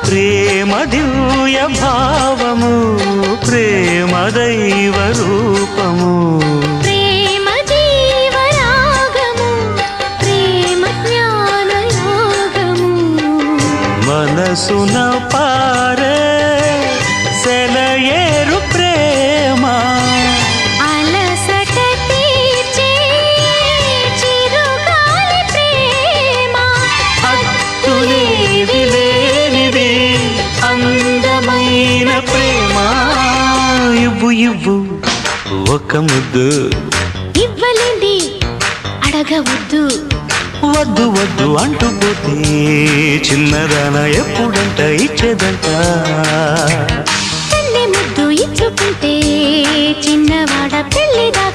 ప్రేమ దివ్య భావము ప్రేమ దైవ రూపము ప్రేమ జీవరాగము ప్రేమ జ్ఞాన యోగము మనసున పారే సెలయేరు ప్రేమ అలసట తీర్చే చిరుగాలి ప్రేమ హద్దులేవి లేనిది అందమైన ప్రేమ ఇవ్వు ఇవ్వు ఒక ముద్దు ఇవ్వలేంది అడగవద్దు వద్దు వద్దు అంటూ పోతే చిన్నదాన ఎప్పుడంట ఇచ్చేదంట తల్లి ముద్దు ఇచ్చుకుంటే చిన్నవాడ పెళ్లిదా